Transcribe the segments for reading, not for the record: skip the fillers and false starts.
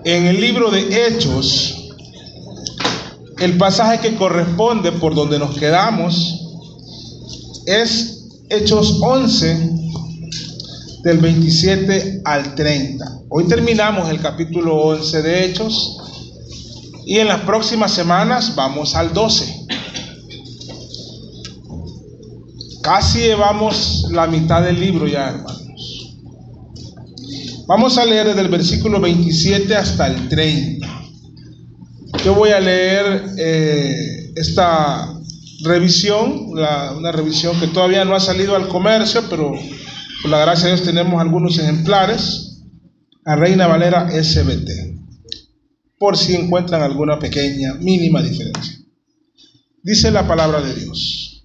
En el libro de Hechos, el pasaje que corresponde por donde nos quedamos es Hechos 11, del 27 al 30. Hoy terminamos el capítulo 11 de Hechos y en las próximas semanas vamos al 12. Casi llevamos la mitad del libro ya, hermanos. Vamos a leer desde el versículo 27 hasta el 30. Yo voy a leer esta revisión, una revisión que todavía no ha salido al comercio, pero por la gracia de Dios tenemos algunos ejemplares, a Reina Valera SBT, por si encuentran alguna pequeña, mínima diferencia. Dice la palabra de Dios: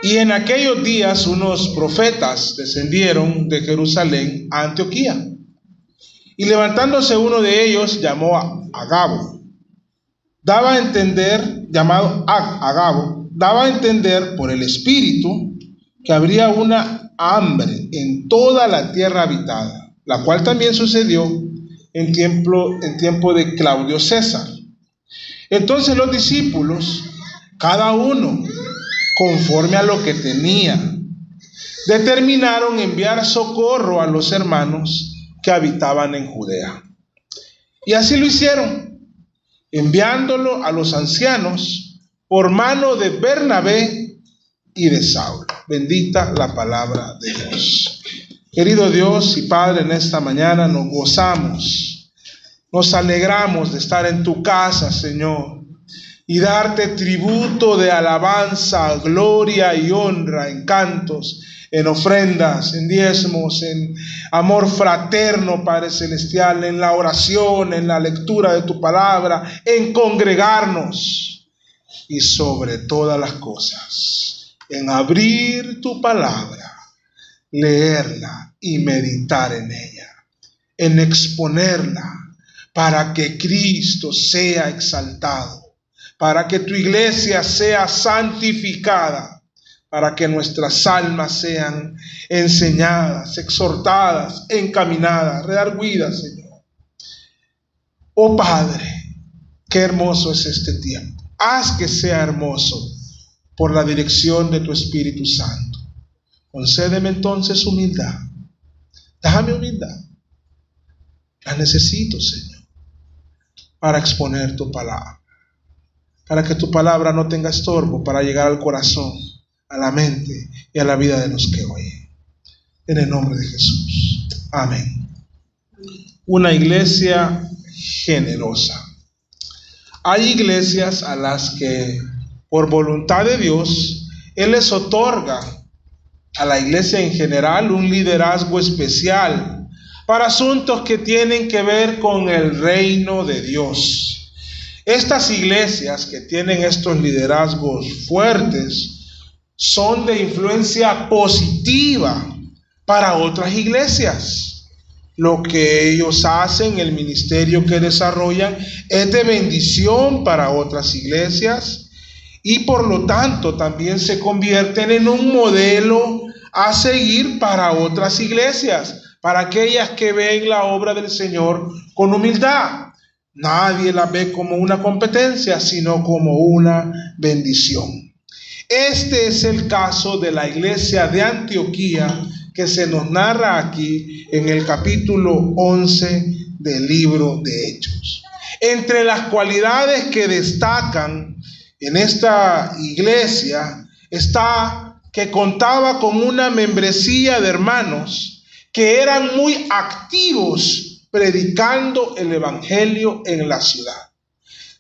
y en aquellos días unos profetas descendieron de Jerusalén a Antioquía, y levantándose uno de ellos, llamó a Agabo, daba a entender por el Espíritu que habría una hambre en toda la tierra habitada, la cual también sucedió en tiempo de Claudio César. Entonces los discípulos, cada uno conforme a lo que tenía, determinaron enviar socorro a los hermanos que habitaban en Judea. Y así lo hicieron, enviándolo a los ancianos por mano de Bernabé y de Saulo. Bendita la palabra de Dios. Querido Dios y Padre, en esta mañana nos gozamos, nos alegramos de estar en tu casa, Señor, y darte tributo de alabanza, gloria y honra en cantos, en ofrendas, en diezmos, en amor fraterno, Padre Celestial, en la oración, en la lectura de tu palabra, en congregarnos y sobre todas las cosas, en abrir tu palabra, leerla y meditar en ella, en exponerla para que Cristo sea exaltado, para que tu iglesia sea santificada, para que nuestras almas sean enseñadas, exhortadas, encaminadas, redarguidas, Señor. Oh Padre, qué hermoso es este tiempo. Haz que sea hermoso por la dirección de tu Espíritu Santo. Concédeme entonces humildad. Déjame humildad. La necesito, Señor, para exponer tu palabra, para que tu palabra no tenga estorbo para llegar al corazón, a la mente y a la vida de los que oyen. En el nombre de Jesús. Amén. Una iglesia generosa. Hay iglesias a las que, por voluntad de Dios, Él les otorga a la iglesia en general un liderazgo especial para asuntos que tienen que ver con el reino de Dios. Estas iglesias que tienen estos liderazgos fuertes son de influencia positiva para otras iglesias. Lo que ellos hacen, el ministerio que desarrollan, es de bendición para otras iglesias y por lo tanto también se convierten en un modelo a seguir para otras iglesias, para aquellas que ven la obra del Señor con humildad. Nadie la ve como una competencia, sino como una bendición. Este es el caso de la iglesia de Antioquía que se nos narra aquí en el capítulo 11 del libro de Hechos. Entre las cualidades que destacan en esta iglesia está que contaba con una membresía de hermanos que eran muy activos predicando el evangelio en la ciudad,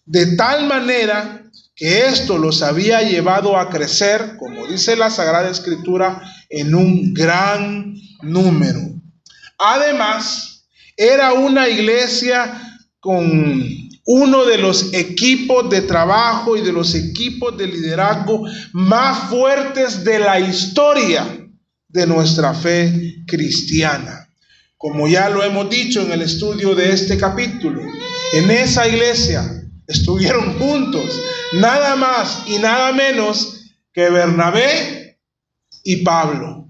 de tal manera que esto los había llevado a crecer, como dice la Sagrada Escritura, en un gran número. Además, era una iglesia con uno de los equipos de trabajo y de los equipos de liderazgo más fuertes de la historia de nuestra fe cristiana. Como ya lo hemos dicho en el estudio de este capítulo, en esa iglesia estuvieron juntos nada más y nada menos que Bernabé y Pablo,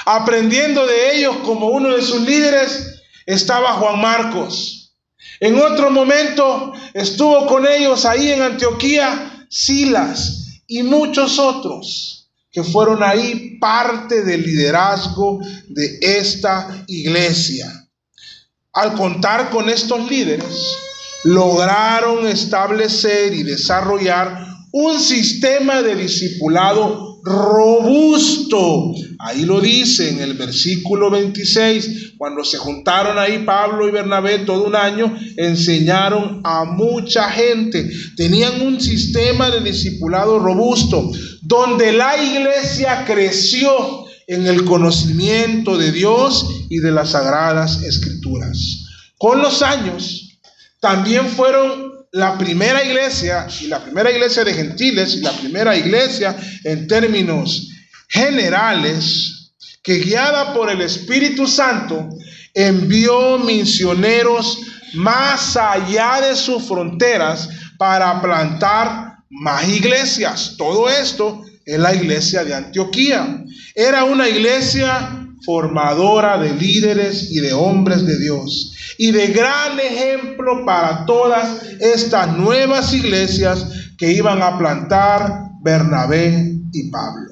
aprendiendo de ellos como uno de sus líderes estaba Juan Marcos. En otro momento estuvo con ellos ahí en Antioquía Silas y muchos otros que fueron ahí parte del liderazgo de esta iglesia. Al contar con estos líderes, lograron establecer y desarrollar un sistema de discipulado robusto. Ahí lo dice en el versículo 26, cuando se juntaron ahí Pablo y Bernabé todo un año, enseñaron a mucha gente. Tenían un sistema de discipulado robusto, donde la iglesia creció en el conocimiento de Dios y de las Sagradas Escrituras. Con los años, también fueron la primera iglesia, y la primera iglesia de gentiles, y la primera iglesia en términos generales, que guiada por el Espíritu Santo, envió misioneros más allá de sus fronteras para plantar más iglesias. Todo esto es la iglesia de Antioquía. Era una iglesia formadora de líderes y de hombres de Dios, y de gran ejemplo para todas estas nuevas iglesias que iban a plantar Bernabé y Pablo.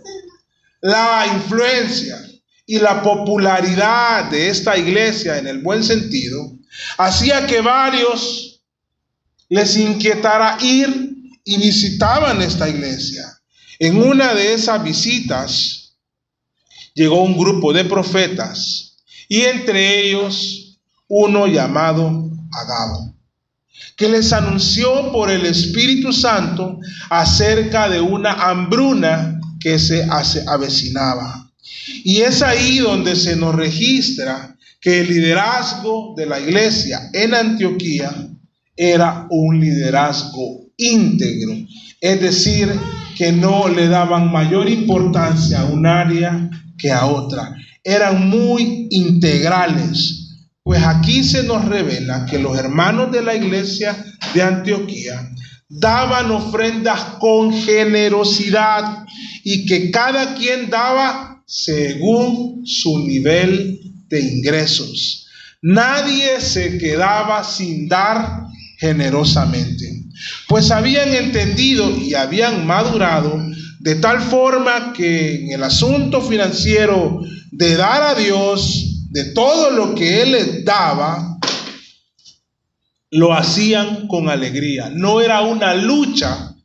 La influencia y la popularidad de esta iglesia, en el buen sentido, hacía que varios les inquietara ir y visitaban esta iglesia. En una de esas visitas llegó un grupo de profetas, y entre ellos uno llamado Agabo, que les anunció por el Espíritu Santo acerca de una hambruna que se avecinaba. Y es ahí donde se nos registra que el liderazgo de la iglesia en Antioquía era un liderazgo íntegro, es decir, que no le daban mayor importancia a un área que a otra. Eran muy integrales. Pues aquí se nos revela que los hermanos de la iglesia de Antioquía daban ofrendas con generosidad, y que cada quien daba según su nivel de ingresos. Nadie se quedaba sin dar generosamente, pues habían entendido y habían madurado de tal forma que en el asunto financiero de dar a Dios de todo lo que Él les daba, lo hacían con alegría. No era una lucha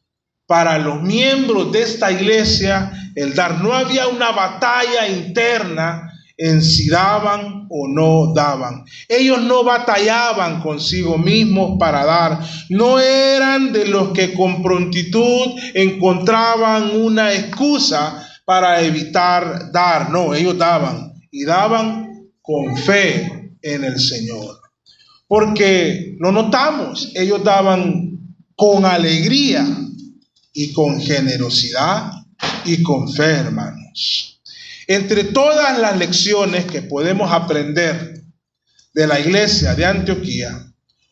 para los miembros de esta iglesia el dar. No había una batalla interna en si daban o no daban. Ellos no batallaban consigo mismos para dar. No eran de los que con prontitud encontraban una excusa para evitar dar. No, ellos daban, y daban con fe en el Señor. Porque lo notamos, ellos daban con alegría y con generosidad y con fe, hermanos. Entre todas las lecciones que podemos aprender de la iglesia de Antioquía,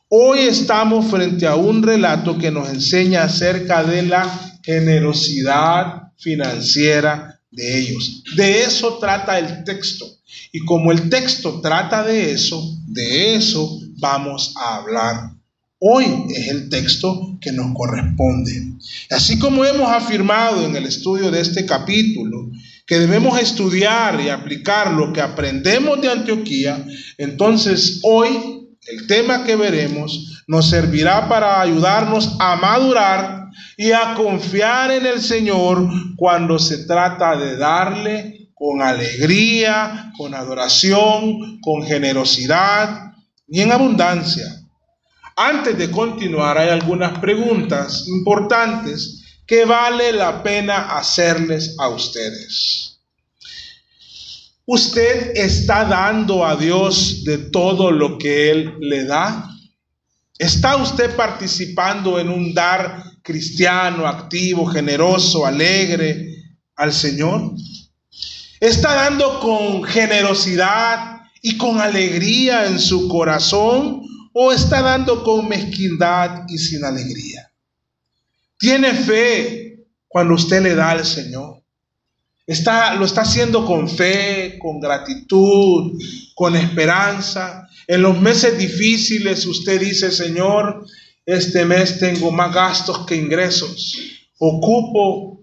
hoy estamos frente a un relato que nos enseña acerca de la generosidad financiera de ellos. De eso trata el texto. Y como el texto trata de eso vamos a hablar. Hoy es el texto que nos corresponde. Así como hemos afirmado en el estudio de este capítulo que debemos estudiar y aplicar lo que aprendemos de Antioquía, entonces hoy el tema que veremos nos servirá para ayudarnos a madurar y a confiar en el Señor cuando se trata de darle con alegría, con adoración, con generosidad y en abundancia. Antes de continuar, hay algunas preguntas importantes que vale la pena hacerles a ustedes. ¿Usted está dando a Dios de todo lo que Él le da? ¿Está usted participando en un dar cristiano, activo, generoso, alegre al Señor? ¿Está dando con generosidad y con alegría en su corazón, o está dando con mezquindad y sin alegría? ¿Tiene fe cuando usted le da al Señor? ¿Lo está haciendo con fe, con gratitud, con esperanza. En los meses difíciles usted dice: Señor, este mes tengo más gastos que ingresos. Ocupo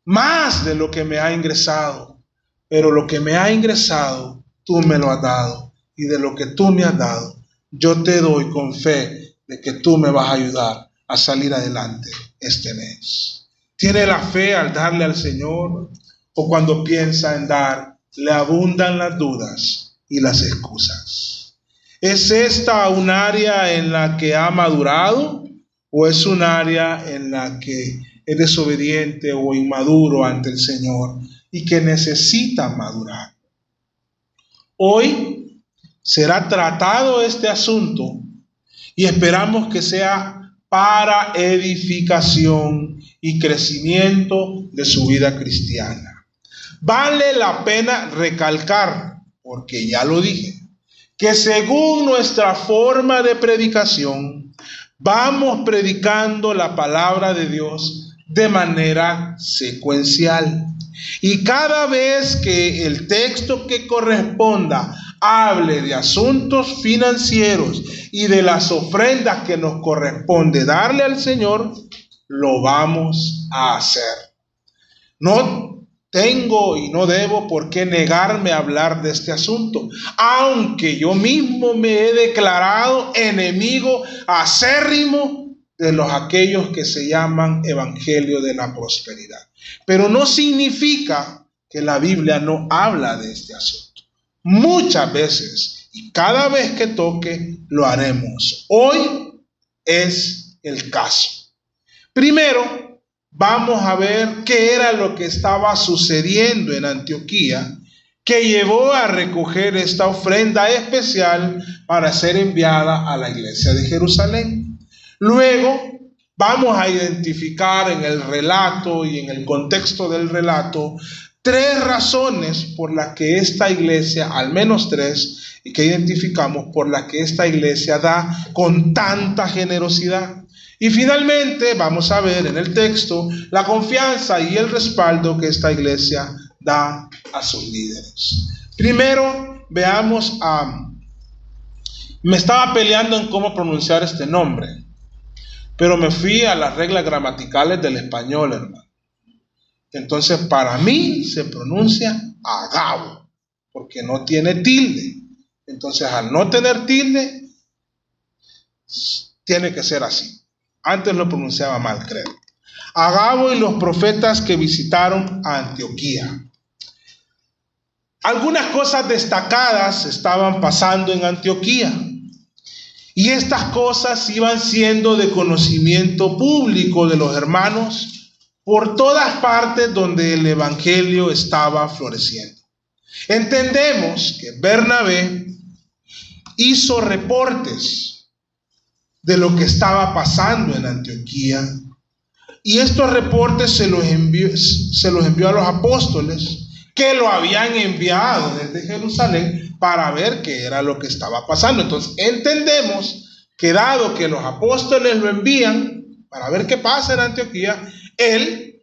más de lo que me ha ingresado, pero lo que me ha ingresado, tú me lo has dado. Y de lo que tú me has dado, yo te doy con fe de que tú me vas a ayudar a salir adelante este mes. ¿Tiene la fe al darle al Señor? ¿O cuando piensa en dar, le abundan las dudas y las excusas? ¿Es esta un área en la que ha madurado o es un área en la que es desobediente o inmaduro ante el Señor y que necesita madurar? Hoy será tratado este asunto y esperamos que sea para edificación y crecimiento de su vida cristiana. Vale la pena recalcar, porque ya lo dije, que según nuestra forma de predicación, vamos predicando la palabra de Dios de manera secuencial. Y cada vez que el texto que corresponda hable de asuntos financieros y de las ofrendas que nos corresponde darle al Señor, lo vamos a hacer. No tengo y no debo por qué negarme a hablar de este asunto, aunque yo mismo me he declarado enemigo acérrimo de aquellos que se llaman evangelio de la prosperidad. Pero no significa que la Biblia no habla de este asunto. Muchas veces y cada vez que toque lo haremos. Hoy es el caso. Primero, vamos a ver qué era lo que estaba sucediendo en Antioquía, que llevó a recoger esta ofrenda especial para ser enviada a la iglesia de Jerusalén. Luego, vamos a identificar en el relato y en el contexto del relato 3 razones por las que esta iglesia, al menos 3, y que identificamos por las que esta iglesia da con tanta generosidad. Y finalmente vamos a ver en el texto la confianza y el respaldo que esta iglesia da a sus líderes. Primero veamos me estaba peleando en cómo pronunciar este nombre, pero me fui a las reglas gramaticales del español, hermano. Entonces, para mí se pronuncia Agabo, porque no tiene tilde. Entonces, al no tener tilde, tiene que ser así. Antes lo pronunciaba mal, creo. Agabo y los profetas que visitaron a Antioquía. Algunas cosas destacadas estaban pasando en Antioquía. Y estas cosas iban siendo de conocimiento público de los hermanos por todas partes donde el evangelio estaba floreciendo. Entendemos que Bernabé hizo reportes de lo que estaba pasando en Antioquía y estos reportes se los envió a los apóstoles que lo habían enviado desde Jerusalén para ver qué era lo que estaba pasando. Entonces entendemos que dado que los apóstoles lo envían para ver qué pasa en Antioquía, él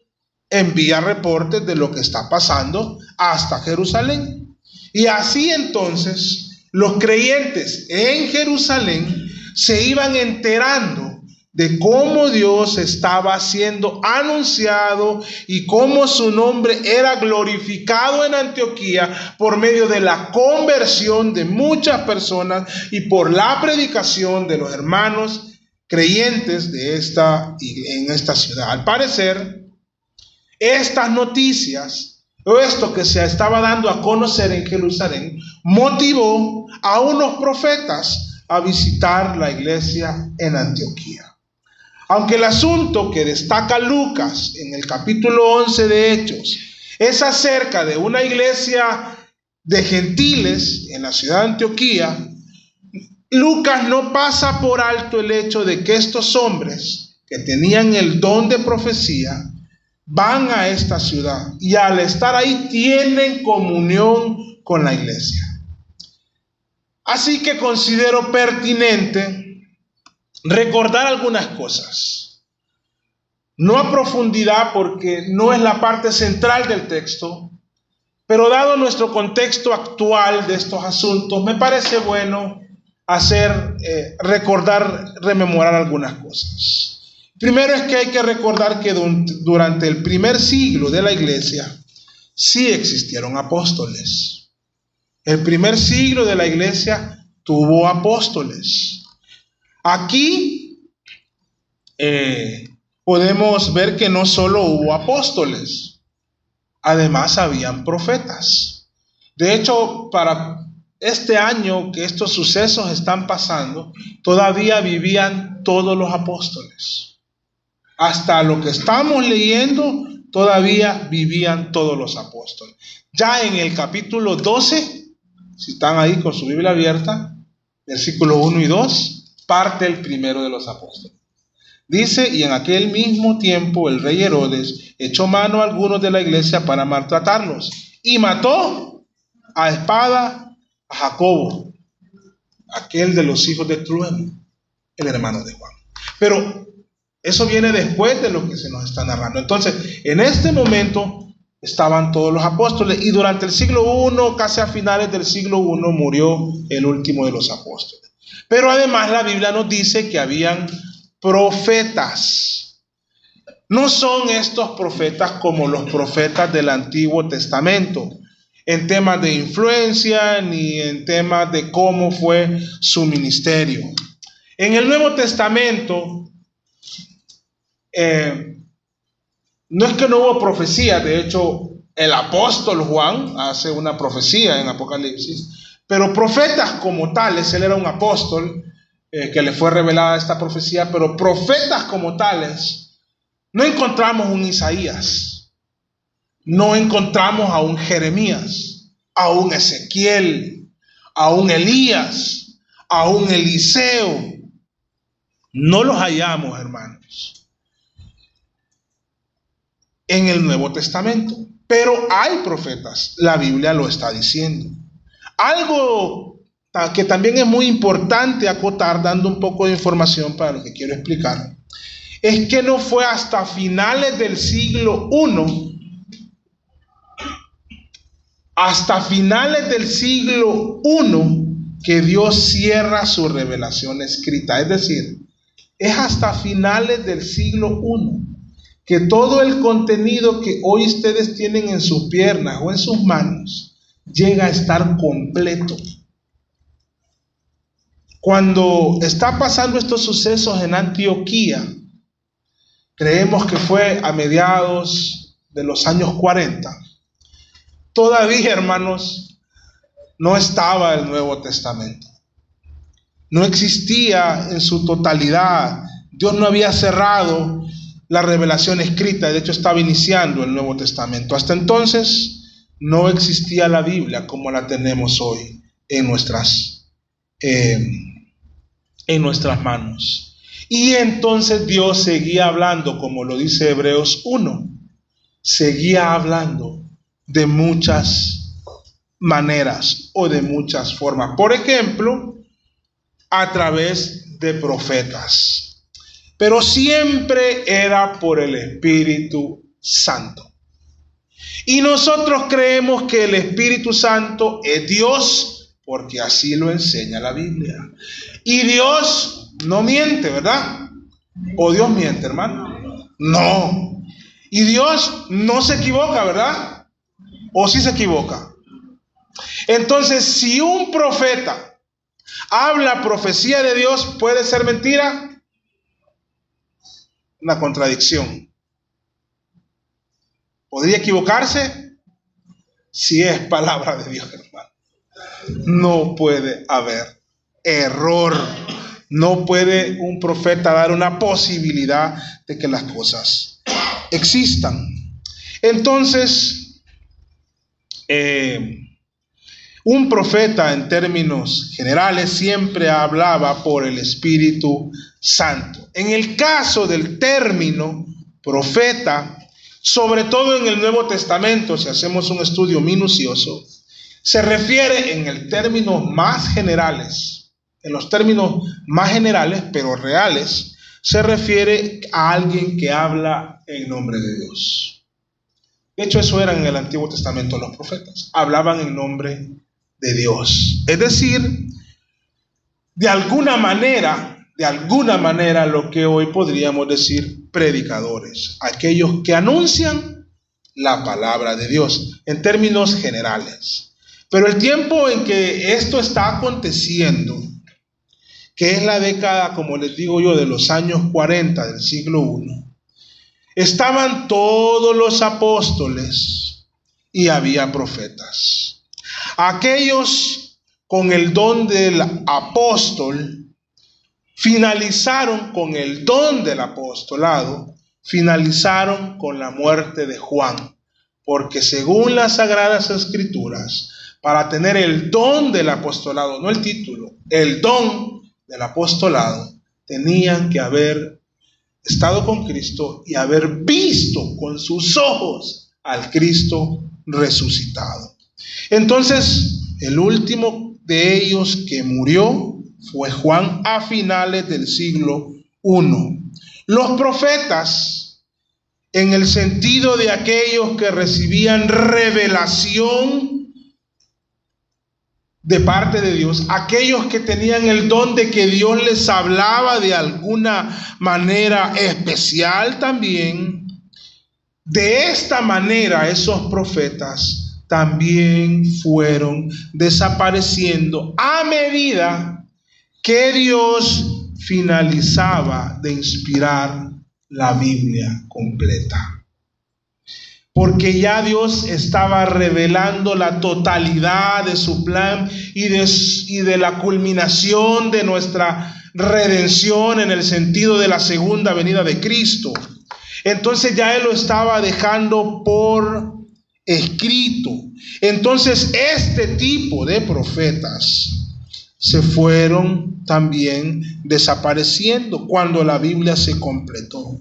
envía reportes de lo que está pasando hasta Jerusalén. Y así entonces los creyentes en Jerusalén se iban enterando de cómo Dios estaba siendo anunciado y cómo su nombre era glorificado en Antioquía por medio de la conversión de muchas personas y por la predicación de los hermanos creyentes en esta ciudad. Al parecer, estas noticias, o esto que se estaba dando a conocer en Jerusalén, motivó a unos profetas a visitar la iglesia en Antioquía. Aunque el asunto que destaca Lucas en el capítulo 11 de Hechos es acerca de una iglesia de gentiles en la ciudad de Antioquía, Lucas no pasa por alto el hecho de que estos hombres que tenían el don de profecía van a esta ciudad y al estar ahí tienen comunión con la iglesia. Así que considero pertinente recordar algunas cosas, no a profundidad porque no es la parte central del texto, Pero dado nuestro contexto actual de estos asuntos, me parece bueno rememorar algunas cosas. Primero es que hay que recordar que durante el primer siglo de la iglesia sí existieron apóstoles. El primer siglo de la iglesia tuvo apóstoles. Aquí podemos ver que no solo hubo apóstoles, además habían profetas. De hecho, para este año que estos sucesos están pasando, todavía vivían todos los apóstoles. Hasta lo que estamos leyendo, todavía vivían todos los apóstoles. Ya en el capítulo 12, si están ahí con su Biblia abierta, versículos 1 y 2, parte el primero de los apóstoles. Dice: y en aquel mismo tiempo el rey Herodes echó mano a algunos de la iglesia para maltratarlos, y mató a espada a Jacobo, aquel de los hijos de Trueno, el hermano de Juan. Pero eso viene después de lo que se nos está narrando. Entonces, en este momento estaban todos los apóstoles, y durante el siglo I, casi a finales del siglo I, murió el último de los apóstoles. Pero además la Biblia nos dice que habían profetas. No son estos profetas como los profetas del Antiguo Testamento, en temas de influencia ni en temas de cómo fue su ministerio. En el Nuevo Testamento, no es que no hubo profecía. De hecho, el apóstol Juan hace una profecía en Apocalipsis, pero profetas como tales, él era un apóstol que le fue revelada esta profecía, pero profetas como tales, no encontramos un Isaías, no encontramos a un Jeremías, a un Ezequiel, a un Elías, a un Eliseo. No los hallamos, hermanos, en el Nuevo Testamento. Pero hay profetas, la Biblia lo está diciendo. Algo que también es muy importante acotar, dando un poco de información para lo que quiero explicar, es que no fue hasta finales del siglo I, que Dios cierra su revelación escrita. Es decir, es hasta finales del siglo I que todo el contenido que hoy ustedes tienen en sus piernas o en sus manos llega a estar completo. Cuando está pasando estos sucesos en Antioquía, creemos que fue a mediados de los años 40. Todavía, hermanos, no estaba el Nuevo Testamento. No existía en su totalidad. Dios no había cerrado la revelación escrita. De hecho, estaba iniciando el Nuevo Testamento. Hasta entonces no existía la Biblia como la tenemos hoy en nuestras manos. Y entonces Dios seguía hablando, como lo dice Hebreos 1, seguía hablando de muchas maneras o de muchas formas. Por ejemplo, a través de profetas. Pero siempre era por el Espíritu Santo. Y nosotros creemos que el Espíritu Santo es Dios, porque así lo enseña la Biblia. Y Dios no miente, ¿verdad? ¿O Dios miente, hermano? No. Y Dios no se equivoca, ¿verdad? ¿O sí se equivoca? Entonces, si un profeta habla profecía de Dios, ¿puede ser mentira? Una contradicción. ¿Podría equivocarse? Si es palabra de Dios, hermano. No puede haber error. No puede un profeta dar una posibilidad de que las cosas existan. Entonces, un profeta en términos generales siempre hablaba por el Espíritu Santo. En el caso del término profeta, sobre todo en el Nuevo Testamento, si hacemos un estudio minucioso, se refiere en el término más generales, en los términos más generales pero reales, se refiere a alguien que habla en nombre de Dios. De hecho, eso eran en el Antiguo Testamento los profetas. Hablaban en nombre de Dios. Es decir, de alguna manera, lo que hoy podríamos decir predicadores. Aquellos que anuncian la palabra de Dios en términos generales. Pero el tiempo en que esto está aconteciendo, que es la década, como les digo yo, de los años 40 del siglo I, estaban todos los apóstoles y había profetas. Aquellos con el don del apóstol finalizaron con el don del apostolado, finalizaron con la muerte de Juan, porque según las Sagradas Escrituras, para tener el don del apostolado, no el título, el don del apostolado, tenían que haber estado con Cristo y haber visto con sus ojos al Cristo resucitado. Entonces, el último de ellos que murió fue Juan a finales del siglo I. Los profetas, en el sentido de aquellos que recibían revelación de parte de Dios, aquellos que tenían el don de que Dios les hablaba de alguna manera especial también, de esta manera esos profetas también fueron desapareciendo a medida que Dios finalizaba de inspirar la Biblia completa. Porque ya Dios estaba revelando la totalidad de su plan y de la culminación de nuestra redención en el sentido de la segunda venida de Cristo. Entonces ya Él lo estaba dejando por escrito. Entonces este tipo de profetas se fueron también desapareciendo cuando la Biblia se completó.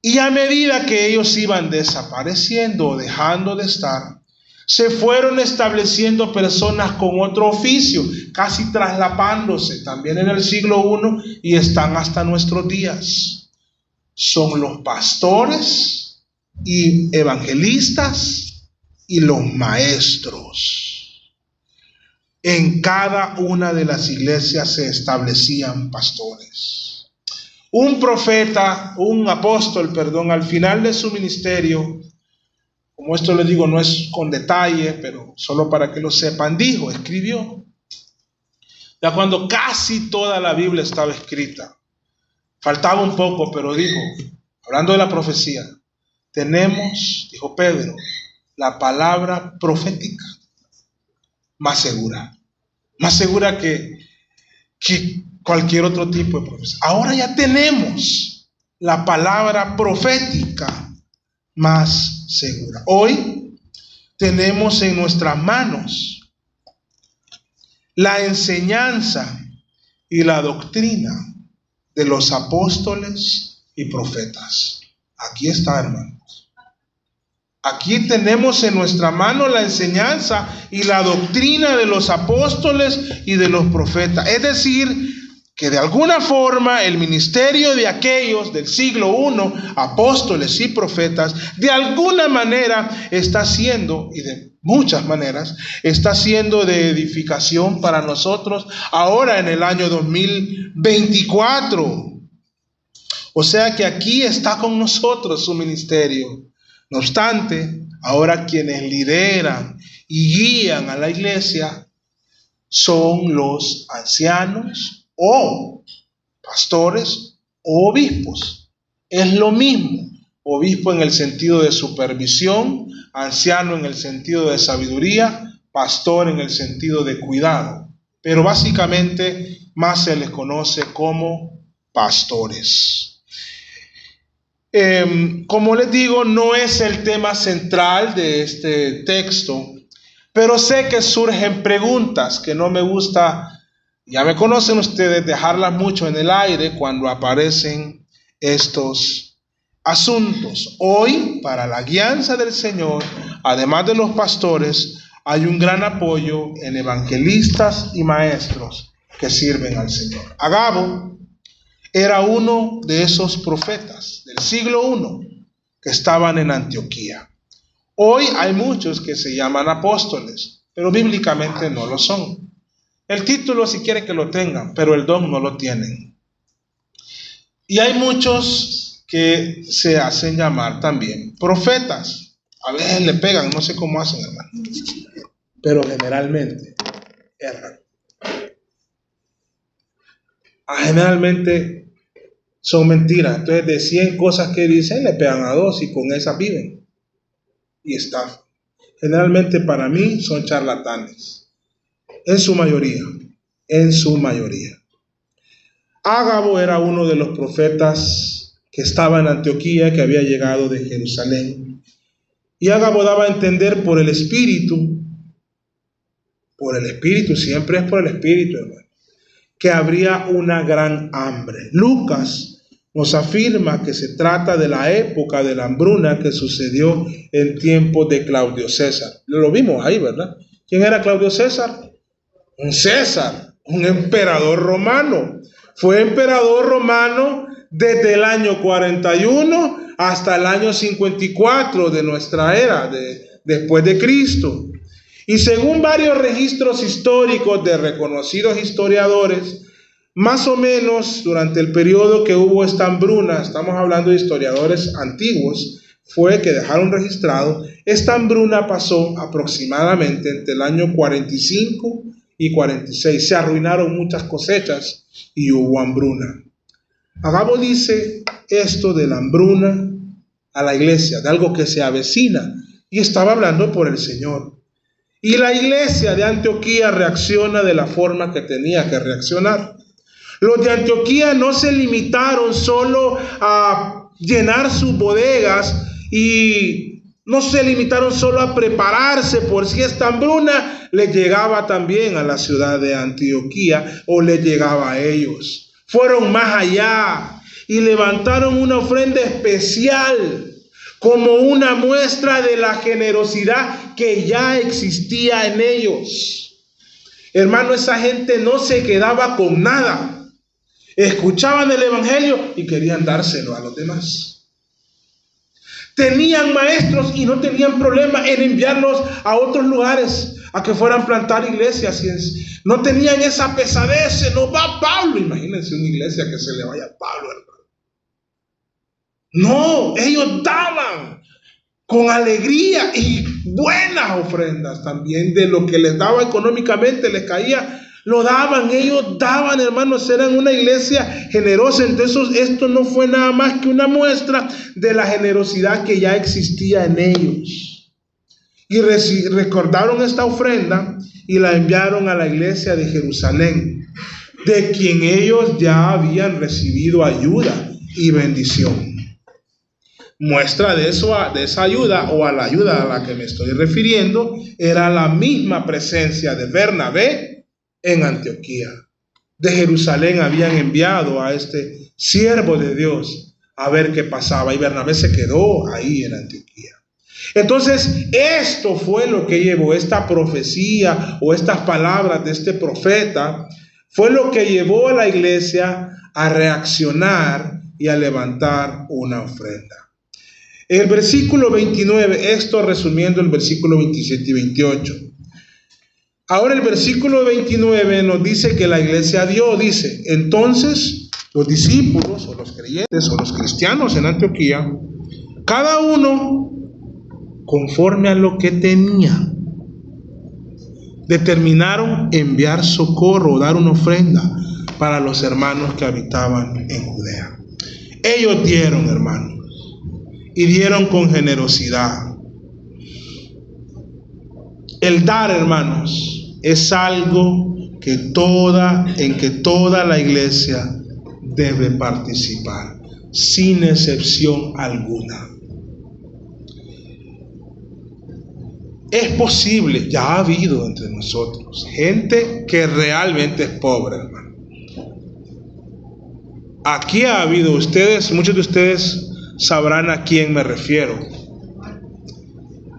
Y a medida que ellos iban desapareciendo o dejando de estar, se fueron estableciendo personas con otro oficio, casi traslapándose también en el siglo I y están hasta nuestros días. Son los pastores y evangelistas y los maestros. En cada una de las iglesias se establecían pastores. Un apóstol, al final de su ministerio, como esto les digo, no es con detalle, pero solo para que lo sepan, escribió, ya cuando casi toda la Biblia estaba escrita, faltaba un poco, pero dijo, hablando de la profecía, tenemos, dijo Pedro, la palabra profética más segura que cualquier otro tipo de profecía. Ahora ya tenemos la palabra profética más segura. Hoy tenemos en nuestras manos la enseñanza y la doctrina de los apóstoles y profetas. Aquí está, hermanos. Aquí tenemos en nuestra mano la enseñanza y la doctrina de los apóstoles y de los profetas. Es decir, que de alguna forma el ministerio de aquellos del siglo I, apóstoles y profetas, de alguna manera está siendo, y de muchas maneras, está siendo de edificación para nosotros ahora en el año 2024. O sea que aquí está con nosotros su ministerio. No obstante, ahora quienes lideran y guían a la iglesia son los ancianos o pastores o obispos. Es lo mismo, obispo en el sentido de supervisión, anciano en el sentido de sabiduría, pastor en el sentido de cuidado, pero básicamente más se les conoce como pastores. Como les digo, no es el tema central de este texto, pero sé que surgen preguntas que no me gusta. Ya me conocen ustedes, dejarlas mucho en el aire cuando aparecen estos asuntos. Hoy, para la guianza del Señor, además de los pastores, hay un gran apoyo en evangelistas y maestros que sirven al Señor. Agabo era uno de esos profetas del siglo I que estaban en Antioquía. Hoy hay muchos que se llaman apóstoles, pero bíblicamente no lo son. El título si quieren que lo tengan, pero el don no lo tienen. Y hay muchos que se hacen llamar también profetas. A veces le pegan, no sé cómo hacen, hermano, pero generalmente erran. Generalmente son mentiras. Entonces de 100 cosas que dicen, le pegan a 2 y con esas viven. Y estafan. Generalmente para mí son charlatanes. En su mayoría. Ágabo era uno de los profetas que estaba en Antioquía, que había llegado de Jerusalén. Y Ágabo daba a entender por el Espíritu, siempre es por el Espíritu, hermano, que habría una gran hambre. Lucas nos afirma que se trata de la época de la hambruna que sucedió en tiempos de Claudio César. Lo vimos ahí, ¿verdad? ¿Quién era Claudio César? Un César, un emperador romano. Fue emperador romano desde el año 41 hasta el año 54 de nuestra era, después de Cristo. Y según varios registros históricos de reconocidos historiadores, más o menos durante el periodo que hubo esta hambruna, estamos hablando de historiadores antiguos, fue que dejaron registrado, esta hambruna pasó aproximadamente entre el año 45 y 46. Se arruinaron muchas cosechas y hubo hambruna. Agabo dice esto de la hambruna a la iglesia, de algo que se avecina, y estaba hablando por el Señor. Y la iglesia de Antioquía reacciona de la forma que tenía que reaccionar. Los de Antioquía no se limitaron solo a llenar sus bodegas y no se limitaron solo a prepararse por si esta hambruna les llegaba también a la ciudad de Antioquía o les llegaba a ellos. Fueron más allá y levantaron una ofrenda especial como una muestra de la generosidad que ya existía en ellos. Hermano, esa gente no se quedaba con nada. Escuchaban el evangelio y querían dárselo a los demás. Tenían maestros y no tenían problema en enviarlos a otros lugares a que fueran a plantar iglesias. No tenían esa pesadez. Se nos va Pablo. Imagínense una iglesia que se le vaya a Pablo, hermano. No, ellos daban con alegría y buenas ofrendas también. De lo que les daba económicamente, les caía, lo daban. Ellos daban, hermanos, eran una iglesia generosa. Entonces esto no fue nada más que una muestra de la generosidad que ya existía en ellos. Y recordaron esta ofrenda y la enviaron a la iglesia de Jerusalén, de quien ellos ya habían recibido ayuda y bendición. Muestra de eso, de esa ayuda, o a la ayuda a la que me estoy refiriendo, era la misma presencia de Bernabé en Antioquía. De Jerusalén habían enviado a este siervo de Dios a ver qué pasaba, y Bernabé se quedó ahí en Antioquía. Entonces, esto fue lo que llevó esta profecía o estas palabras de este profeta, fue lo que llevó a la iglesia a reaccionar y a levantar una ofrenda. En el versículo 29, esto resumiendo el versículo 27 y 28. Ahora el versículo 29 nos dice que la iglesia dio, dice, entonces los discípulos o los creyentes o los cristianos en Antioquía, cada uno conforme a lo que tenía, determinaron enviar socorro o dar una ofrenda para los hermanos que habitaban en Judea. Ellos dieron, hermanos, y dieron con generosidad. El dar, hermanos, es algo en que toda la iglesia debe participar, sin excepción alguna. Es posible, ya ha habido entre nosotros gente que realmente es pobre, hermano. Aquí ha habido muchos de ustedes sabrán a quién me refiero.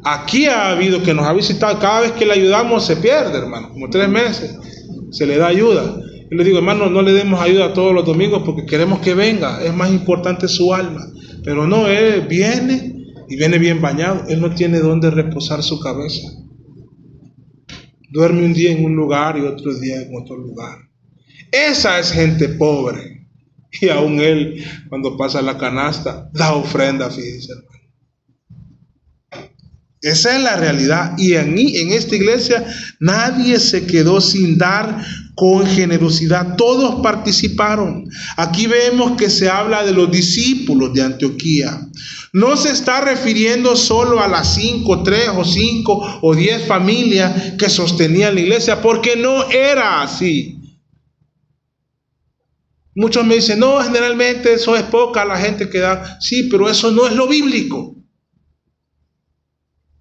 Aquí ha habido que nos ha visitado, cada vez que le ayudamos se pierde, hermano, como 3 meses, se le da ayuda. Yo le digo, hermano, no le demos ayuda todos los domingos porque queremos que venga, es más importante su alma. Pero no, él viene y viene bien bañado. Él no tiene dónde reposar su cabeza. Duerme un día en un lugar y otro día en otro lugar. Esa es gente pobre. Y aún él, cuando pasa la canasta, da ofrenda, fíjense, hermano. Esa es la realidad. Y en esta iglesia nadie se quedó sin dar con generosidad. Todos participaron. Aquí vemos que se habla de los discípulos de Antioquía. No se está refiriendo solo a las 3 o 5 o 10 familias que sostenían la iglesia, porque no era así. Muchos me dicen, no, generalmente eso es poca la gente que da. Sí, pero eso no es lo bíblico.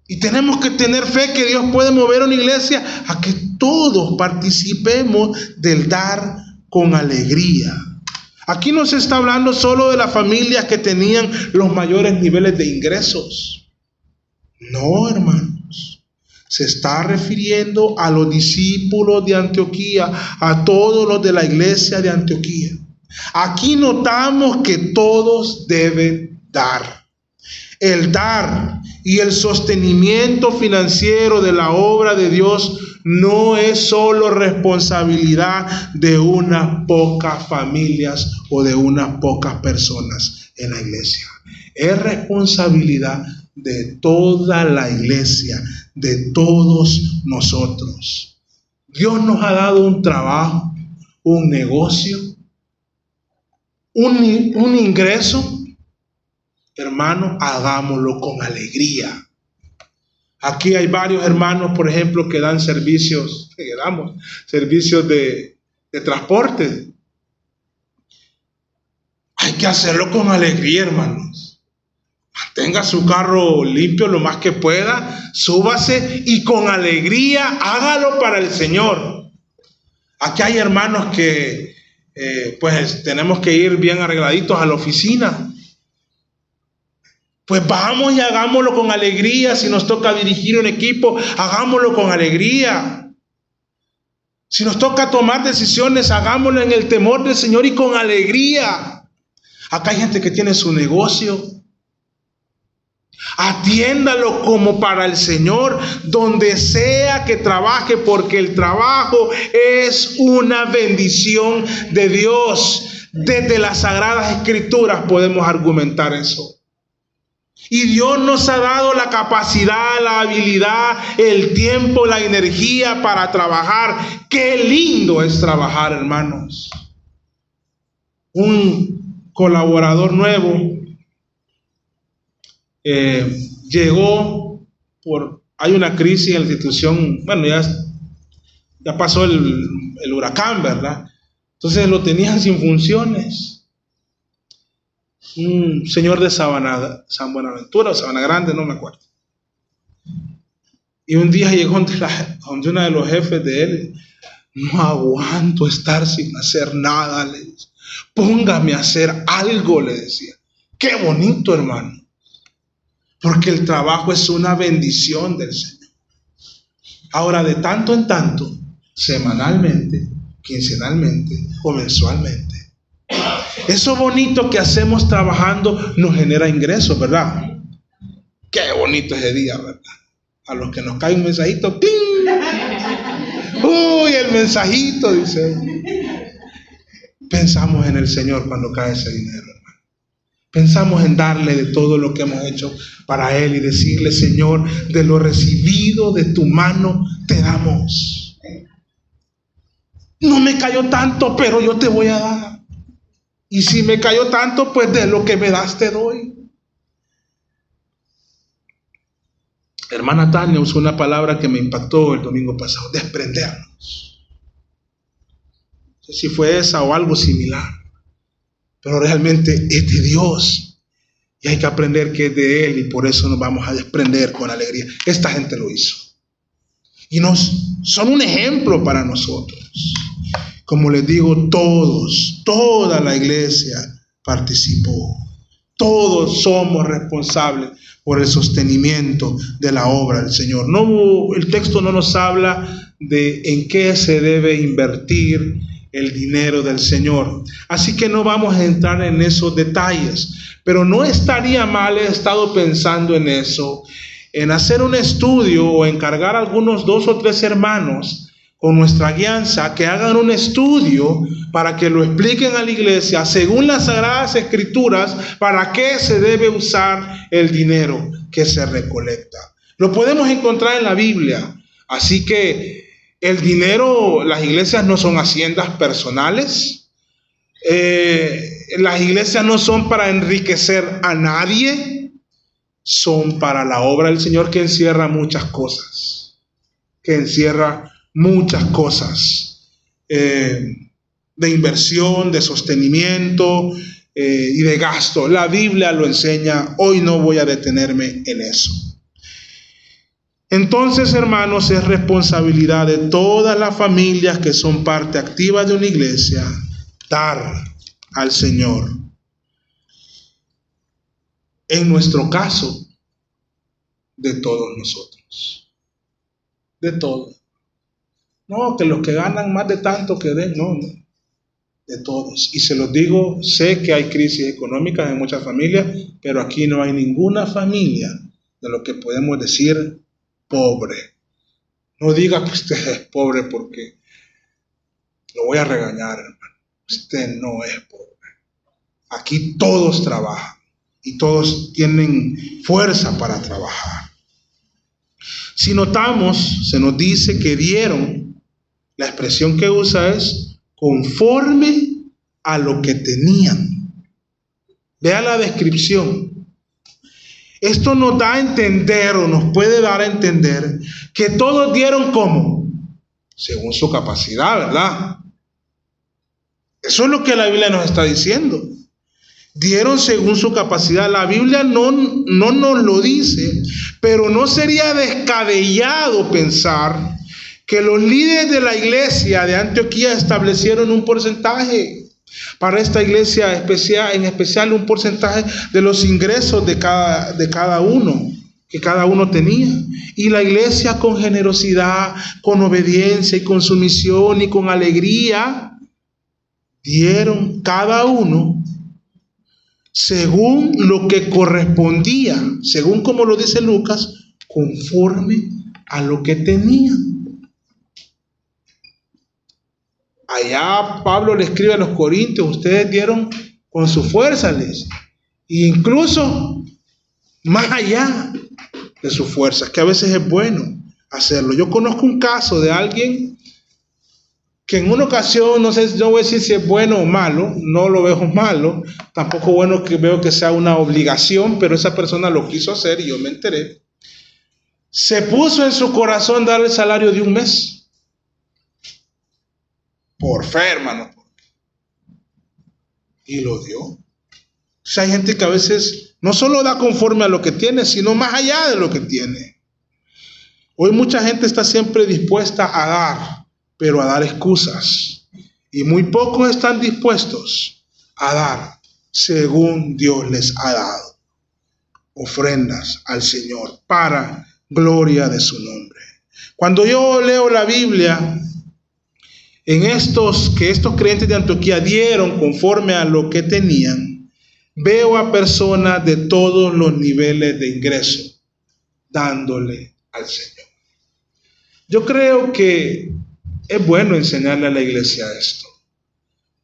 Y tenemos que tener fe que Dios puede mover una iglesia a que todos participemos del dar con alegría. Aquí no se está hablando solo de las familias que tenían los mayores niveles de ingresos. No, hermanos. Se está refiriendo a los discípulos de Antioquía, a todos los de la iglesia de Antioquía. Aquí notamos que todos deben dar. El dar y el sostenimiento financiero de la obra de Dios no es solo responsabilidad de unas pocas familias o de unas pocas personas en la iglesia. Es responsabilidad de toda la iglesia, de todos nosotros. Dios nos ha dado un trabajo, un negocio, un ingreso. Hermanos, hagámoslo con alegría. Aquí hay varios hermanos, por ejemplo, que dan servicios, servicios de transporte. Hay que hacerlo con alegría, hermanos. Mantenga su carro limpio lo más que pueda, súbase y con alegría hágalo para el Señor. Aquí hay hermanos que pues tenemos que ir bien arregladitos a la oficina. Pues vamos y hagámoslo con alegría. Si nos toca dirigir un equipo, hagámoslo con alegría. Si nos toca tomar decisiones, hagámoslo en el temor del Señor y con alegría. Acá hay gente que tiene su negocio. Atiéndalo como para el Señor, donde sea que trabaje, porque el trabajo es una bendición de Dios. Desde las Sagradas Escrituras podemos argumentar eso. Y Dios nos ha dado la capacidad, la habilidad, el tiempo, la energía para trabajar. Qué lindo es trabajar, hermanos. Un colaborador nuevo llegó hay una crisis en la institución. Bueno, ya pasó el huracán, ¿verdad? Entonces lo tenían sin funciones. Un señor de San Buenaventura o Sabana Grande, no me acuerdo. Y un día llegó donde uno de los jefes de él. No aguanto estar sin hacer nada, le dice. Póngame a hacer algo, le decía. Qué bonito, hermano. Porque el trabajo es una bendición del Señor. Ahora, de tanto en tanto, semanalmente, quincenalmente o mensualmente, eso bonito que hacemos trabajando nos genera ingresos, ¿verdad? Qué bonito ese día, ¿verdad? A los que nos cae un mensajito, ¡ping! ¡Uy, el mensajito! Dice. Pensamos en el Señor cuando cae ese dinero, hermano. Pensamos en darle de todo lo que hemos hecho para Él y decirle, Señor, de lo recibido de tu mano te damos. No me cayó tanto, pero yo te voy a dar. Y si me cayó tanto, pues de lo que me das te doy. Hermana Tania usó una palabra que me impactó el domingo pasado: desprendernos. No sé si fue esa o algo similar, pero realmente es de Dios y hay que aprender que es de Él, y por eso nos vamos a desprender con alegría. Esta gente lo hizo y son un ejemplo para nosotros. Como les digo, toda la iglesia participó. Todos somos responsables por el sostenimiento de la obra del Señor. El texto no nos habla de en qué se debe invertir el dinero del Señor. Así que no vamos a entrar en esos detalles, pero no estaría mal, he estado pensando en eso, en hacer un estudio o encargar a algunos 2 o 3 hermanos con nuestra guianza que hagan un estudio para que lo expliquen a la iglesia según las Sagradas Escrituras para qué se debe usar el dinero que se recolecta. Lo podemos encontrar en la Biblia. Así que el dinero, las iglesias no son haciendas personales. Las iglesias no son para enriquecer a nadie. Son para la obra del Señor, que encierra muchas cosas. De inversión, de sostenimiento y de gasto. La Biblia lo enseña. Hoy no voy a detenerme en eso. Entonces, hermanos, es responsabilidad de todas las familias que son parte activa de una iglesia dar al Señor. En nuestro caso, de todos nosotros. De todos. No, que los que ganan más de tanto que den, no. De todos. Y se los digo, sé que hay crisis económicas en muchas familias, pero aquí no hay ninguna familia de lo que podemos decir pobre. No diga que usted es pobre porque lo voy a regañar, hermano. Usted no es pobre. Aquí todos trabajan y todos tienen fuerza para trabajar. Si notamos, se nos dice que dieron, la expresión que usa es conforme a lo que tenían. Vea la descripción. Esto nos da a entender, o nos puede dar a entender, que todos dieron como, según su capacidad, ¿verdad? Eso es lo que la Biblia nos está diciendo. Dieron según su capacidad. La Biblia no nos lo dice, pero no sería descabellado pensar que los líderes de la iglesia de Antioquía establecieron un porcentaje para esta iglesia especial, en especial un porcentaje de los ingresos de cada uno, que cada uno tenía. Y la iglesia, con generosidad, con obediencia y con sumisión y con alegría, dieron cada uno según lo que correspondía, según como lo dice Lucas, conforme a lo que tenían. Allá Pablo le escribe a los corintios, ustedes dieron con su fuerza, les, incluso más allá de sus fuerzas, que a veces es bueno hacerlo. Yo conozco un caso de alguien que en una ocasión, no sé, no voy a decir si es bueno o malo, no lo veo malo, tampoco bueno que veo que sea una obligación, pero esa persona lo quiso hacer y yo me enteré. Se puso en su corazón dar el salario de un mes. Por fe, hermano. Y lo dio. O sea, hay gente que a veces no solo da conforme a lo que tiene, sino más allá de lo que tiene. Hoy mucha gente está siempre dispuesta a dar, pero a dar excusas. Y muy pocos están dispuestos a dar según Dios les ha dado. Ofrendas al Señor para gloria de su nombre. Cuando yo leo la Biblia, en estos creyentes de Antioquía dieron conforme a lo que tenían, veo a personas de todos los niveles de ingreso dándole al Señor. Yo creo que es bueno enseñarle a la iglesia esto,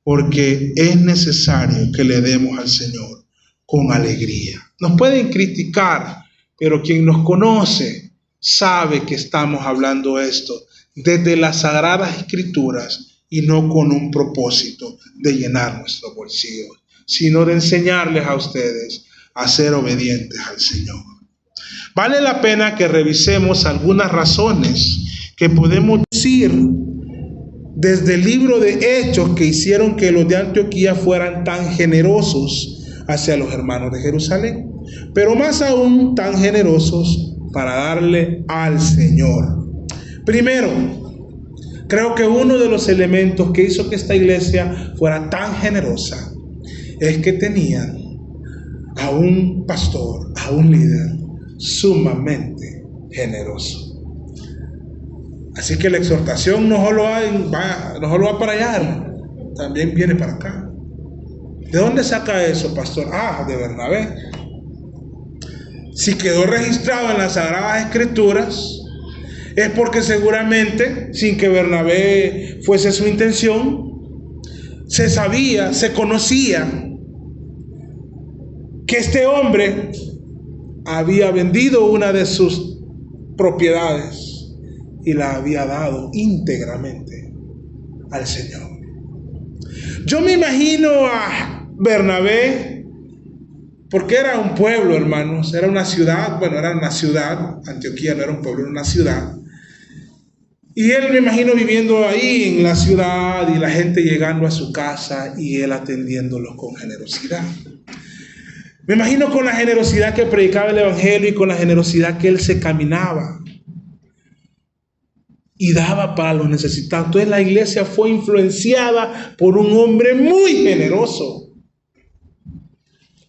porque es necesario que le demos al Señor con alegría. Nos pueden criticar, pero quien nos conoce sabe que estamos hablando esto desde las Sagradas Escrituras y no con un propósito de llenar nuestros bolsillos, sino de enseñarles a ustedes a ser obedientes al Señor. Vale la pena que revisemos algunas razones que podemos decir desde el libro de Hechos que hicieron que los de Antioquía fueran tan generosos hacia los hermanos de Jerusalén, pero más aún tan generosos para darle al Señor. Primero, creo que uno de los elementos que hizo que esta iglesia fuera tan generosa es que tenían a un pastor, a un líder sumamente generoso. Así que la exhortación no solo va para allá, hermano. también viene para acá. ¿De dónde saca eso, pastor? Ah, de Bernabé. Si quedó registrado en las Sagradas Escrituras, es porque seguramente, sin que Bernabé fuese su intención, se sabía, se conocía que este hombre había vendido una de sus propiedades y la había dado íntegramente al Señor. Yo me imagino a Bernabé, porque era un pueblo, hermanos, era una ciudad, Antioquía no era un pueblo, era una ciudad. Y él, me imagino, viviendo ahí en la ciudad y la gente llegando a su casa y él atendiéndolos con generosidad. Me imagino con la generosidad que predicaba el evangelio y con la generosidad que él se caminaba y daba para los necesitados. Entonces la iglesia fue influenciada por un hombre muy generoso.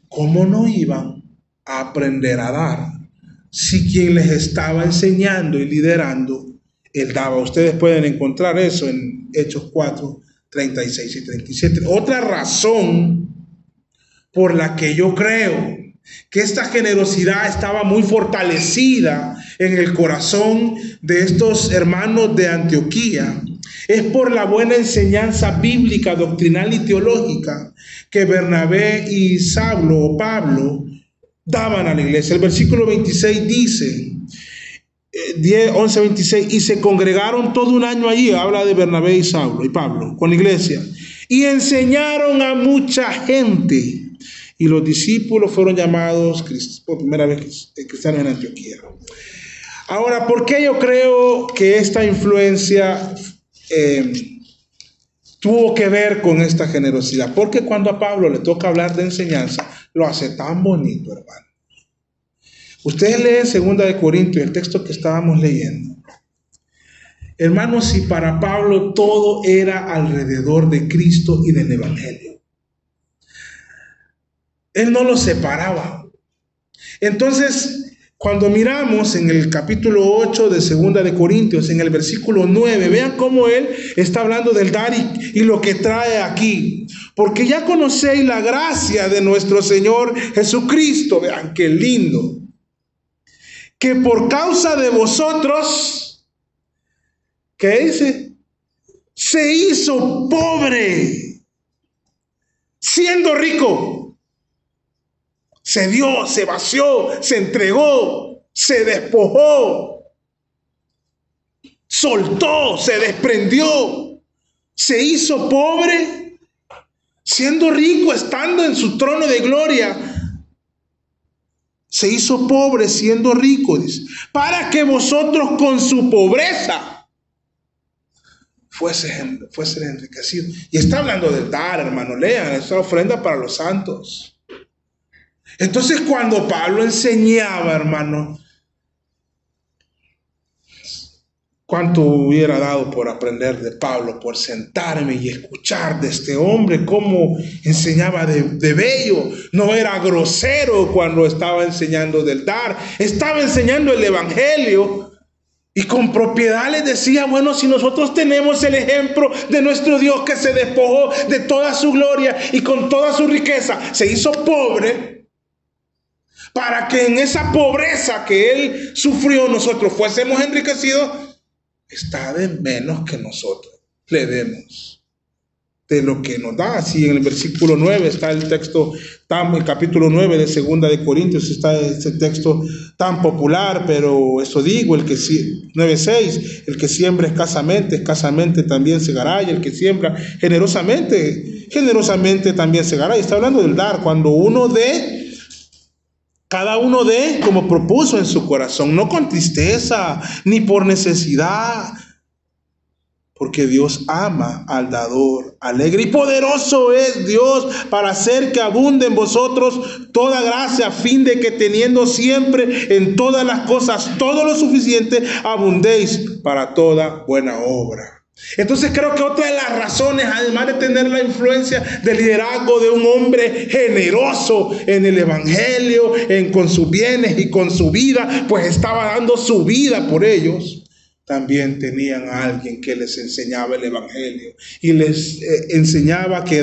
¿Cómo no iban a aprender a dar si quien les estaba enseñando y liderando, él daba? Ustedes pueden encontrar eso en Hechos 4, 36 y 37. Otra razón por la que yo creo que esta generosidad estaba muy fortalecida en el corazón de estos hermanos de Antioquía es por la buena enseñanza bíblica, doctrinal y teológica que Bernabé y Saulo o Pablo daban a la iglesia. El versículo 26 dice, 11:26, y se congregaron todo un año allí, habla de Bernabé y Saulo y Pablo con la iglesia, y enseñaron a mucha gente. Y los discípulos fueron llamados por primera vez cristianos en Antioquía. Ahora, ¿por qué yo creo que esta influencia tuvo que ver con esta generosidad? Porque cuando a Pablo le toca hablar de enseñanza, lo hace tan bonito, hermano. Ustedes leen 2 Corintios, el texto que estábamos leyendo. Hermanos, si para Pablo todo era alrededor de Cristo y del Evangelio, él no lo separaba. Entonces, cuando miramos en el capítulo 8 de 2 Corintios, en el versículo 9, vean cómo él está hablando del dar y lo que trae aquí. Porque ya conocéis la gracia de nuestro Señor Jesucristo. Vean qué lindo. Que por causa de vosotros, ¿qué dice? Se hizo pobre, siendo rico. Se dio, se vació, se entregó, se despojó, soltó, se desprendió, se hizo pobre, siendo rico, estando en su trono de gloria. Se hizo pobre siendo rico, dice, para que vosotros con su pobreza fuesen enriquecidos. Y está hablando del dar, hermano, lean, esta ofrenda para los santos. Entonces, cuando Pablo enseñaba, hermano, cuánto hubiera dado por aprender de Pablo, por sentarme y escuchar de este hombre cómo enseñaba de bello. No era grosero cuando estaba enseñando del dar, estaba enseñando el evangelio. Y con propiedad les decía, bueno, si nosotros tenemos el ejemplo de nuestro Dios que se despojó de toda su gloria y con toda su riqueza se hizo pobre, para que en esa pobreza que él sufrió nosotros fuésemos enriquecidos, está de menos que nosotros le demos de lo que nos da. Así en el versículo 9 está el texto, el capítulo 9 de 2 Corintios, está ese texto tan popular, pero eso digo, 9:6, el que siembra escasamente, escasamente también segará, y el que siembra generosamente, generosamente también segará. Y está hablando del dar, cuando uno dé, cada uno dé como propuso en su corazón, no con tristeza ni por necesidad, porque Dios ama al dador alegre, y poderoso es Dios para hacer que abunde en vosotros toda gracia, a fin de que teniendo siempre en todas las cosas todo lo suficiente, abundéis para toda buena obra. Entonces creo que otra de las razones, además de tener la influencia del liderazgo de un hombre generoso en el evangelio, con sus bienes y con su vida, pues estaba dando su vida por ellos, también tenían a alguien que les enseñaba el evangelio y les enseñaba que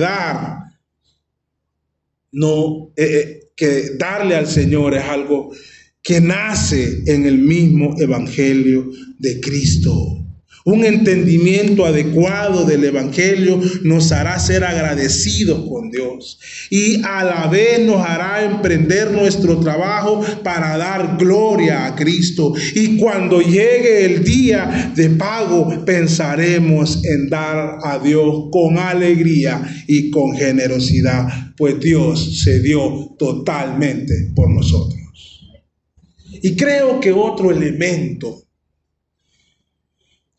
que darle al Señor es algo que nace en el mismo evangelio de Cristo. Un entendimiento adecuado del evangelio nos hará ser agradecidos con Dios y a la vez nos hará emprender nuestro trabajo para dar gloria a Cristo. Y cuando llegue el día de pago, pensaremos en dar a Dios con alegría y con generosidad, pues Dios se dio totalmente por nosotros. Y creo que otro elemento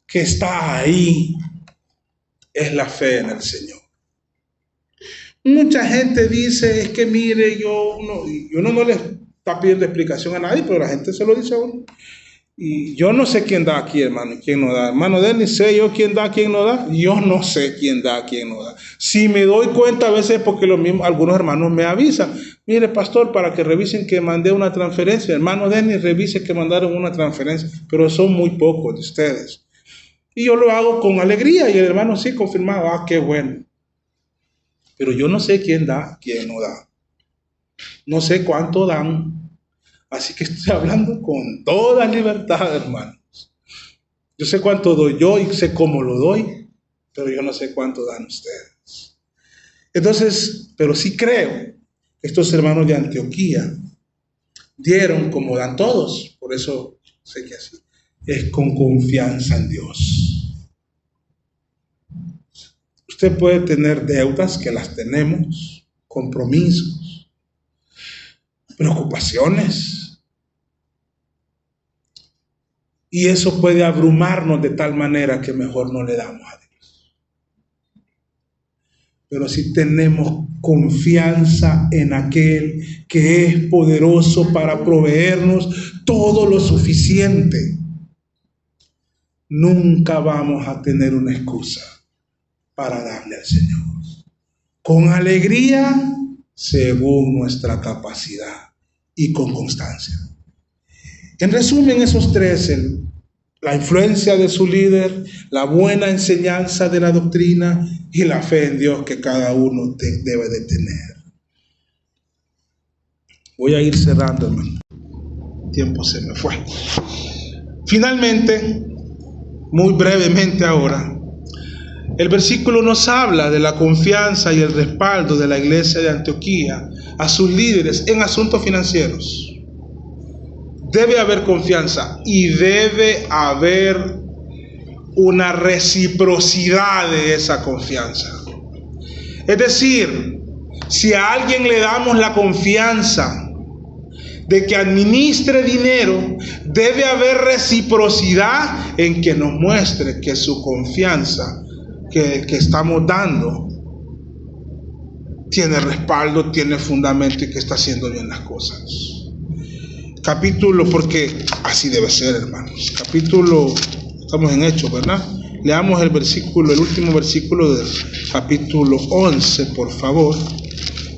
que está ahí es la fe en el Señor. Mucha gente dice, es que mire, uno no le está pidiendo explicación a nadie, pero la gente se lo dice a uno. Y yo no sé quién da aquí, hermano, y quién no da. Hermano Denis, ¿sé yo quién da, quién no da? Yo no sé quién da, quién no da. Si me doy cuenta a veces porque algunos hermanos me avisan, mire, pastor, para que revisen que mandé una transferencia. Hermano Denis, revise que mandaron una transferencia, pero son muy pocos de ustedes. Y yo lo hago con alegría y el hermano sí confirmaba, qué bueno. Pero yo no sé quién da, quién no da. No sé cuánto dan. Así que estoy hablando con toda libertad, hermanos. Yo sé cuánto doy yo y sé cómo lo doy, pero yo no sé cuánto dan ustedes. Entonces, pero sí creo que estos hermanos de Antioquía dieron como dan todos. Por eso sé que así es con confianza en Dios. Usted puede tener deudas, que las tenemos, compromisos, preocupaciones. Y eso puede abrumarnos de tal manera que mejor no le damos a Dios. Pero si tenemos confianza en aquel que es poderoso para proveernos todo lo suficiente, nunca vamos a tener una excusa para darle al Señor. Con alegría, según nuestra capacidad y con constancia. En resumen, esos tres, la influencia de su líder, la buena enseñanza de la doctrina y la fe en Dios que cada uno debe de tener. Voy a ir cerrando, hermano. El tiempo se me fue. Finalmente, muy brevemente ahora, el versículo nos habla de la confianza y el respaldo de la iglesia de Antioquía a sus líderes en asuntos financieros. Debe haber confianza y debe haber una reciprocidad de esa confianza. Es decir, si a alguien le damos la confianza de que administre dinero, debe haber reciprocidad en que nos muestre que su confianza que estamos dando tiene respaldo, tiene fundamento y que está haciendo bien las cosas. Capítulo, porque así debe ser, hermanos. Capítulo, estamos en Hechos, ¿verdad? Leamos el último versículo del capítulo 11, por favor.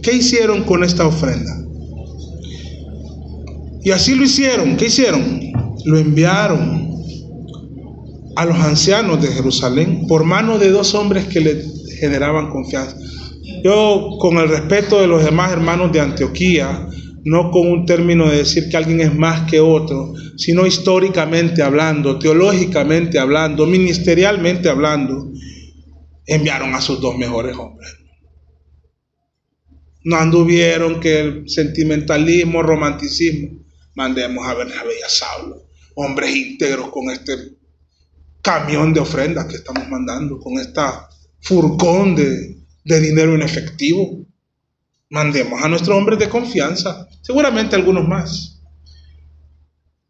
¿Qué hicieron con esta ofrenda? Y así lo hicieron. ¿Qué hicieron? Lo enviaron a los ancianos de Jerusalén por mano de 2 hombres que le generaban confianza. Yo, con el respeto de los demás hermanos de Antioquía, no con un término de decir que alguien es más que otro, sino históricamente hablando, teológicamente hablando, ministerialmente hablando, enviaron a sus 2 mejores hombres. No anduvieron que el sentimentalismo, romanticismo. Mandemos a Bernabé y a Saulo, hombres íntegros con este camión de ofrendas que estamos mandando, con esta furgón de dinero en efectivo. Mandemos a nuestros hombres de confianza, seguramente algunos más.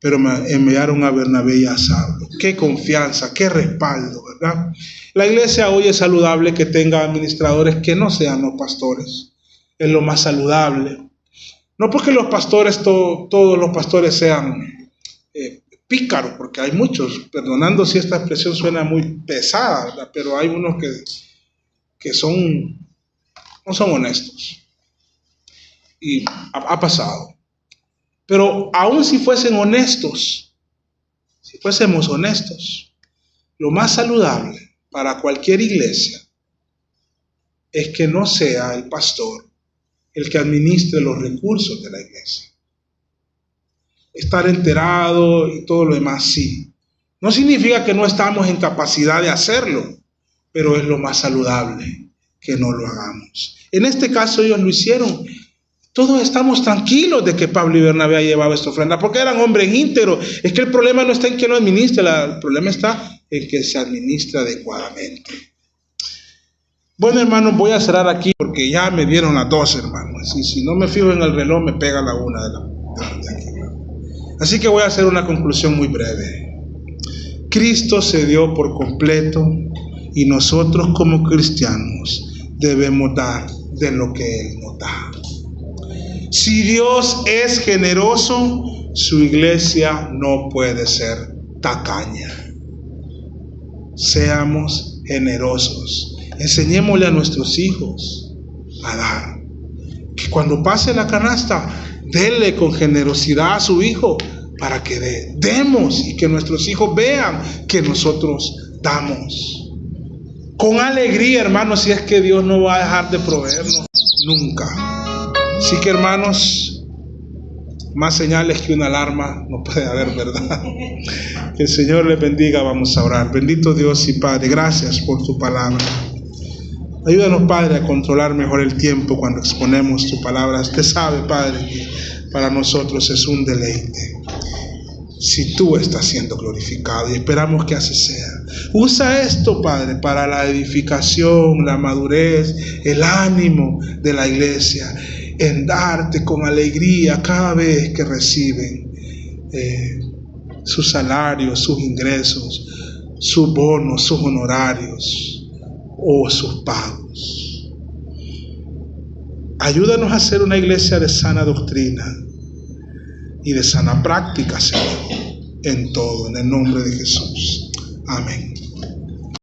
Pero me enviaron a Bernabé y a Saulo. Qué confianza, qué respaldo, ¿verdad? La iglesia hoy es saludable que tenga administradores que no sean los pastores. Es lo más saludable. No porque los pastores, todos los pastores sean pícaros, porque hay muchos, perdonando si esta expresión suena muy pesada, ¿verdad? Pero hay unos que no son honestos. Y ha pasado. Pero aun si fuesen honestos, Si fuésemos honestos, lo más saludable para cualquier iglesia es que no sea el pastor el que administre los recursos de la iglesia. Estar enterado y todo lo demás, sí. No significa que no estamos en capacidad de hacerlo, pero es lo más saludable que no lo hagamos. En este caso ellos lo hicieron. Todos estamos tranquilos de que Pablo y Bernabé han llevado esta ofrenda, porque eran hombres íntegros. Es que el problema no está en que no administre, el problema está en que se administra adecuadamente. Bueno, hermanos, voy a cerrar aquí porque ya me dieron las 12, hermanos. Y si no me fijo en el reloj, me pega la 1 de aquí. Así que voy a hacer una conclusión muy breve. Cristo se dio por completo y nosotros como cristianos debemos dar de lo que Él nos da. Si Dios es generoso, su iglesia no puede ser tacaña. Seamos generosos. Enseñémosle a nuestros hijos a dar. Que cuando pase la canasta, dele con generosidad a su hijo para que demos y que nuestros hijos vean que nosotros damos. Con alegría, hermanos, si es que Dios no va a dejar de proveernos nunca. Así que, hermanos, más señales que una alarma no puede haber, ¿verdad? Que el Señor les bendiga. Vamos a orar. Bendito Dios y Padre, gracias por tu palabra. Ayúdanos, Padre, a controlar mejor el tiempo cuando exponemos tu palabra. Usted sabe, Padre, que para nosotros es un deleite si tú estás siendo glorificado, y esperamos que así sea. Usa esto, Padre, para la edificación, la madurez, el ánimo de la iglesia, en darte con alegría cada vez que reciben sus salarios, sus ingresos, sus bonos, sus honorarios o sus pagos. Ayúdanos a ser una iglesia de sana doctrina y de sana práctica, Señor, en todo, en el nombre de Jesús. Amén.